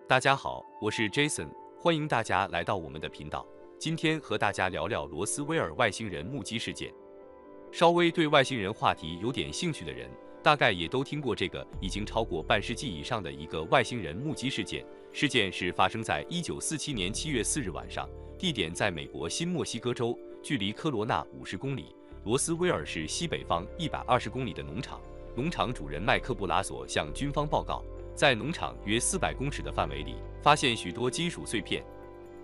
大家好，我是 Jason，欢迎大家来到我们的频道。今天和大家聊聊罗斯威尔外星人目击事件。稍微对外星人话题有点兴趣的人，大概也都听过这个已经超过半世纪以上的一个外星人目击事件。事件是发生在1947年7月4日晚上，地点在美国新墨西哥州，距离科罗纳50公里，罗斯威尔市西北方120公里的农场。农场主人麦克布拉索向军方报告，在农场约400公尺的范围里发现许多金属碎片。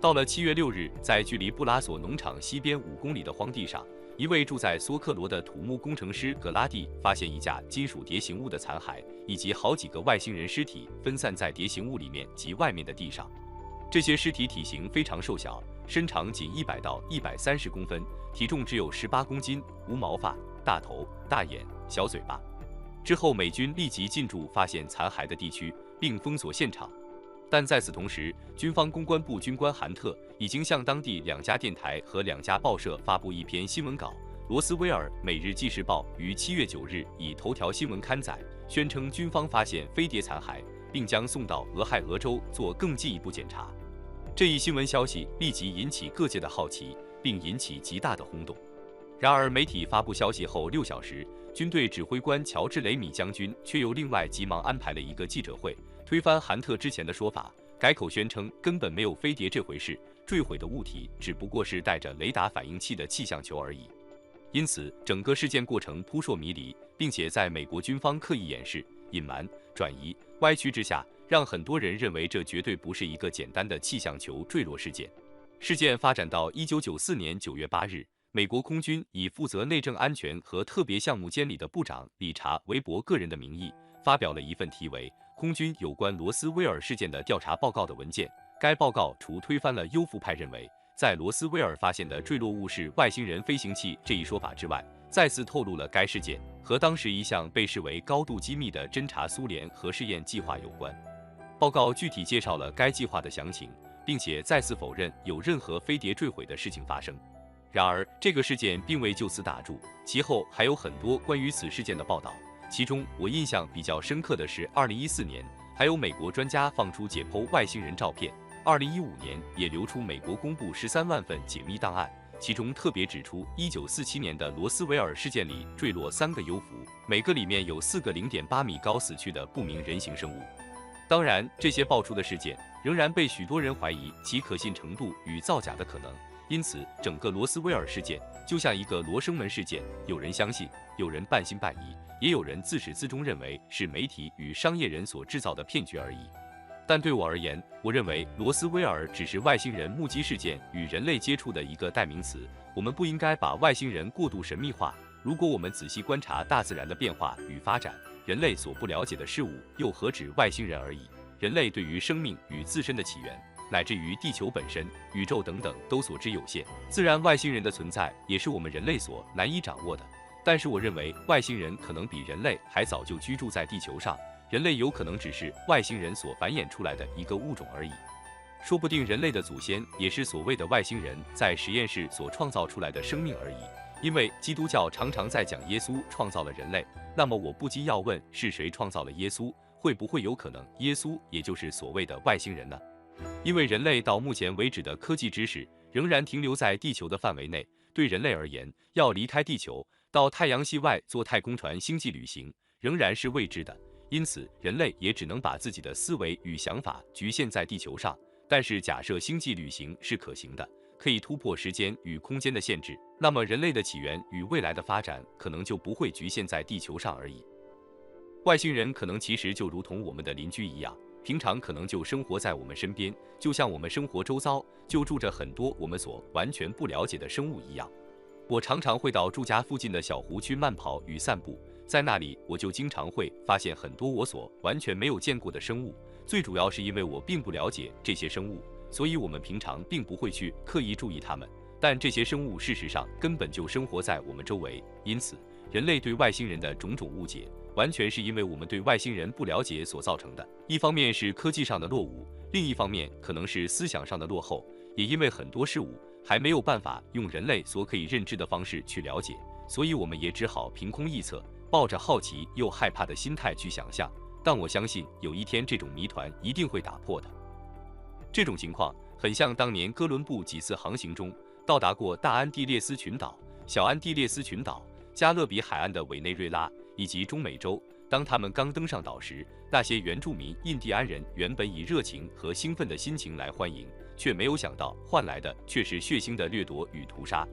到了7月6日，在距离布拉索农场西边5公里的荒地上，一位住在索克罗的土木工程师格拉蒂发现一架金属叠形物的残骸，以及好几个外星人尸体分散在叠形物里面及外面的地上。这些尸体体型非常瘦小，身长仅100到130公分，体重只有18公斤，无毛发，大头、大眼、小嘴巴。之后，美军立即进驻发现残骸的地区，并封锁现场。但在此同时，军方公关部军官韩特已经向当地2家电台和2家报社发布一篇新闻稿。罗斯威尔每日纪事报于7月9日以头条新闻刊载，宣称军方发现飞碟残骸，并将送到俄亥俄州做更进一步检查。这一新闻消息立即引起各界的好奇，并引起极大的轰动。然而，媒体发布消息后6小时，军队指挥官乔治·雷米将军却又另外急忙安排了一个记者会，推翻韩特之前的说法，改口宣称根本没有飞碟这回事，坠毁的物体只不过是带着雷达反应器的气象球而已。因此，整个事件过程扑朔迷离，并且在美国军方刻意掩饰、隐瞒、转移、歪曲之下，让很多人认为这绝对不是一个简单的气象球坠落事件。事件发展到1994年9月8日。美国空军以负责内政安全和特别项目监理的部长理查·韦伯个人的名义，发表了一份题为《空军有关罗斯威尔事件的调查报告》的文件。该报告除推翻了优福派认为在罗斯威尔发现的坠落物是外星人飞行器这一说法之外，再次透露了该事件和当时一项被视为高度机密的侦察苏联核试验计划有关。报告具体介绍了该计划的详情，并且再次否认有任何飞碟坠毁的事情发生。然而，这个事件并未就此打住，其后还有很多关于此事件的报道。其中，我印象比较深刻的是2014年，还有美国专家放出解剖外星人照片；2015年也流出美国公布13万份解密档案，其中特别指出1947年的罗斯威尔事件里坠落3个幽浮，每个里面有4个0.8米高死去的不明人形生物。当然，这些爆出的事件仍然被许多人怀疑其可信程度与造假的可能。因此，整个罗斯威尔事件就像一个罗生门事件，有人相信，有人半信半疑，也有人自始至终认为是媒体与商业人所制造的骗局而已。但对我而言，我认为罗斯威尔只是外星人目击事件与人类接触的一个代名词。我们不应该把外星人过度神秘化。如果我们仔细观察大自然的变化与发展，人类所不了解的事物又何止外星人而已？人类对于生命与自身的起源，乃至于地球本身、宇宙等等都所知有限，自然外星人的存在也是我们人类所难以掌握的。但是我认为外星人可能比人类还早就居住在地球上，人类有可能只是外星人所繁衍出来的一个物种而已。说不定人类的祖先也是所谓的外星人在实验室所创造出来的生命而已。因为基督教常常在讲耶稣创造了人类，那么我不禁要问，是谁创造了耶稣？会不会有可能耶稣也就是所谓的外星人呢？因为人类到目前为止的科技知识仍然停留在地球的范围内，对人类而言，要离开地球到太阳系外坐太空船星际旅行仍然是未知的。因此，人类也只能把自己的思维与想法局限在地球上。但是，假设星际旅行是可行的，可以突破时间与空间的限制，那么人类的起源与未来的发展可能就不会局限在地球上而已。外星人可能其实就如同我们的邻居一样，平常可能就生活在我们身边，就像我们生活周遭就住着很多我们所完全不了解的生物一样。我常常会到住家附近的小湖区慢跑与散步，在那里我就经常会发现很多我所完全没有见过的生物。最主要是因为我并不了解这些生物，所以我们平常并不会去刻意注意它们。但这些生物事实上根本就生活在我们周围，因此人类对外星人的种种误解，完全是因为我们对外星人不了解所造成的。一方面是科技上的落伍，另一方面可能是思想上的落后，也因为很多事物还没有办法用人类所可以认知的方式去了解，所以我们也只好凭空臆测，抱着好奇又害怕的心态去想象。但我相信有一天这种谜团一定会打破的。这种情况很像当年哥伦布几次航行中到达过大安地列斯群岛、小安地列斯群岛、加勒比海岸的委内瑞拉以及中美洲。当他们刚登上岛时，那些原住民印第安人原本以热情和兴奋的心情来欢迎，却没有想到换来的却是血腥的掠夺与屠杀。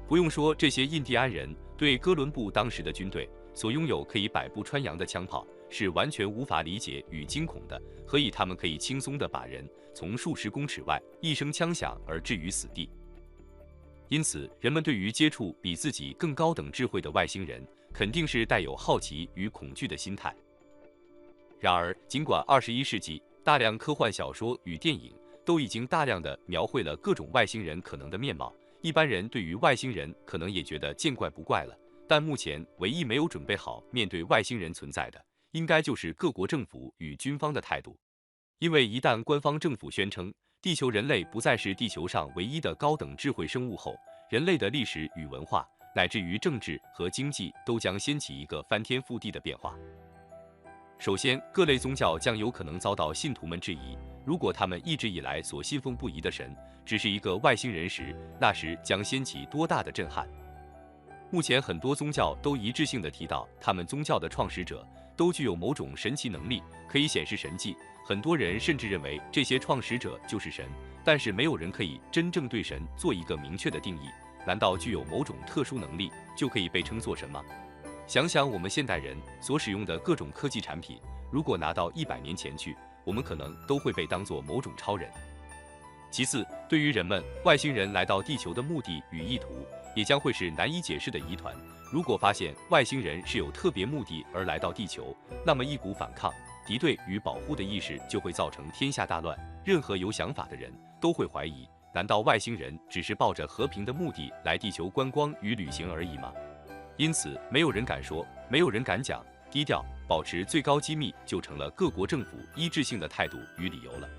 不用说，这些印第安人对哥伦布当时的军队所拥有可以百步穿杨的枪炮是完全无法理解与惊恐的，何以他们可以轻松地把人从数十公尺外一声枪响而置于死地。因此，人们对于接触比自己更高等智慧的外星人，肯定是带有好奇与恐惧的心态。然而，尽管21世纪大量科幻小说与电影都已经大量地描绘了各种外星人可能的面貌，一般人对于外星人可能也觉得见怪不怪了。但目前唯一没有准备好面对外星人存在的，应该就是各国政府与军方的态度。因为一旦官方政府宣称地球人类不再是地球上唯一的高等智慧生物后，人类的历史与文化，乃至于政治和经济都将掀起一个翻天覆地的变化。首先，各类宗教将有可能遭到信徒们质疑，如果他们一直以来所信奉不疑的神只是一个外星人时，那时将掀起多大的震撼。目前很多宗教都一致性地提到，他们宗教的创始者都具有某种神奇能力，可以显示神迹。很多人甚至认为这些创始者就是神，但是没有人可以真正对神做一个明确的定义。难道具有某种特殊能力就可以被称作神吗？想想我们现代人所使用的各种科技产品，如果拿到100年前去，我们可能都会被当作某种超人。其次，对于人们外星人来到地球的目的与意图，也将会是难以解释的疑团。如果发现外星人是有特别目的而来到地球，那么一股反抗、敌对与保护的意识就会造成天下大乱。任何有想法的人都会怀疑，难道外星人只是抱着和平的目的来地球观光与旅行而已吗？因此，没有人敢说，没有人敢讲，低调保持最高机密就成了各国政府一致性的态度与理由了。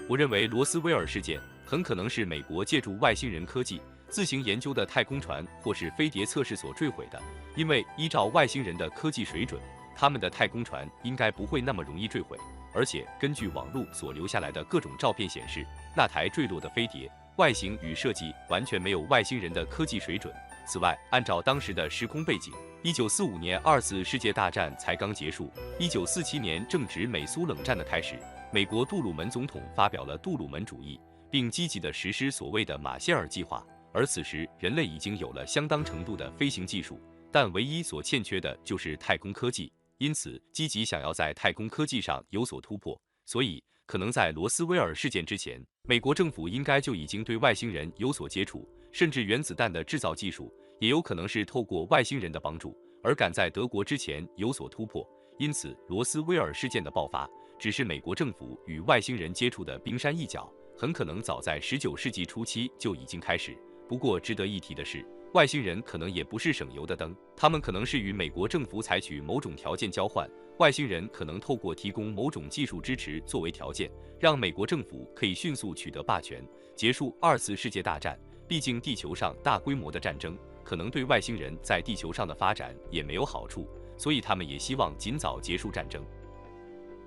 我认为罗斯威尔事件很可能是美国借助外星人科技自行研究的太空船或是飞碟测试所坠毁的，因为依照外星人的科技水准，他们的太空船应该不会那么容易坠毁。而且根据网络所留下来的各种照片显示，那台坠落的飞碟外形与设计完全没有外星人的科技水准。此外，按照当时的时空背景，1945年2次世界大战才刚结束，1947年正值美苏冷战的开始。美国杜鲁门总统发表了杜鲁门主义，并积极地实施所谓的马歇尔计划。而此时，人类已经有了相当程度的飞行技术，但唯一所欠缺的就是太空科技。因此，积极想要在太空科技上有所突破。所以，可能在罗斯威尔事件之前，美国政府应该就已经对外星人有所接触，甚至原子弹的制造技术也有可能是透过外星人的帮助，而赶在德国之前有所突破。因此，罗斯威尔事件的爆发只是美国政府与外星人接触的冰山一角，很可能早在19世纪初期就已经开始。不过值得一提的是，外星人可能也不是省油的灯，他们可能是与美国政府采取某种条件交换。外星人可能透过提供某种技术支持作为条件，让美国政府可以迅速取得霸权，结束2次世界大战。毕竟地球上大规模的战争可能对外星人在地球上的发展也没有好处，所以他们也希望尽早结束战争。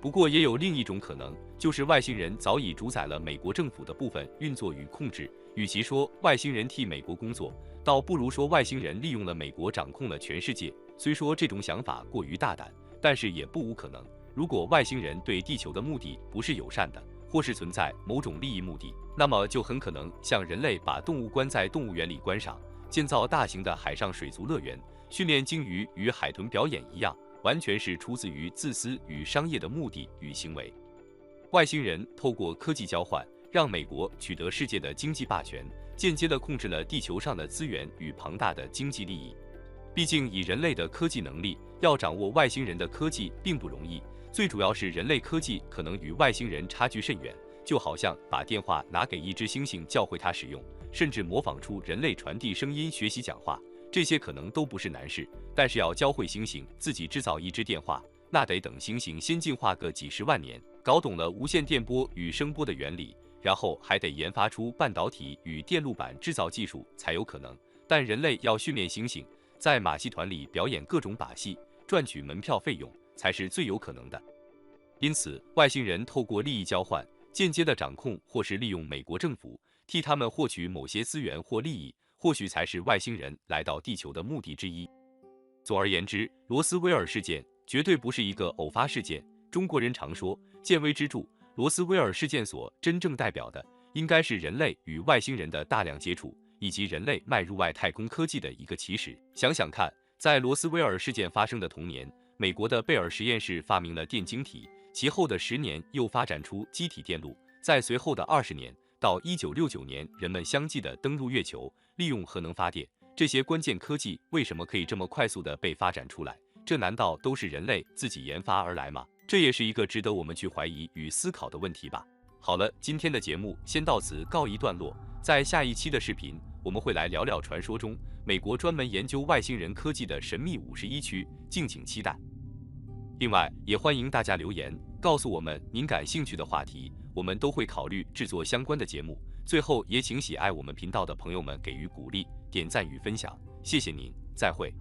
不过也有另一种可能，就是外星人早已主宰了美国政府的部分运作与控制。与其说外星人替美国工作，倒不如说外星人利用了美国掌控了全世界。虽说这种想法过于大胆，但是也不无可能。如果外星人对地球的目的不是友善的，或是存在某种利益目的，那么就很可能像人类把动物关在动物园里观赏，建造大型的海上水族乐园，训练鲸鱼与海豚表演一样，完全是出自于自私与商业的目的与行为。外星人透过科技交换，让美国取得世界的经济霸权，间接地控制了地球上的资源与庞大的经济利益。毕竟以人类的科技能力，要掌握外星人的科技并不容易，最主要是人类科技可能与外星人差距甚远，就好像把电话拿给一只猩猩教会它使用，甚至模仿出人类传递声音学习讲话，这些可能都不是难事。但是要教会猩猩自己制造一只电话，那得等猩猩先进化个几十万年，搞懂了无线电波与声波的原理，然后还得研发出半导体与电路板制造技术才有可能。但人类要训练猩猩在马戏团里表演各种把戏，赚取门票费用，才是最有可能的。因此，外星人透过利益交换，间接的掌控或是利用美国政府，替他们获取某些资源或利益，或许才是外星人来到地球的目的之一。总而言之，罗斯威尔事件绝对不是一个偶发事件。中国人常说见微知著，罗斯威尔事件所真正代表的，应该是人类与外星人的大量接触，以及人类迈入外太空科技的一个起始。想想看，在罗斯威尔事件发生的同年，美国的贝尔实验室发明了电晶体，其后的10年又发展出机体电路，在随后的20年到1969年，人们相继的登陆月球，利用核能发电。这些关键科技为什么可以这么快速的被发展出来？这难道都是人类自己研发而来吗？这也是一个值得我们去怀疑与思考的问题吧。好了，今天的节目先到此告一段落，在下一期的视频，我们会来聊聊传说中美国专门研究外星人科技的神秘51区，敬请期待。另外，也欢迎大家留言告诉我们您感兴趣的话题，我们都会考虑制作相关的节目。最后，也请喜爱我们频道的朋友们给予鼓励、点赞与分享，谢谢您，再会。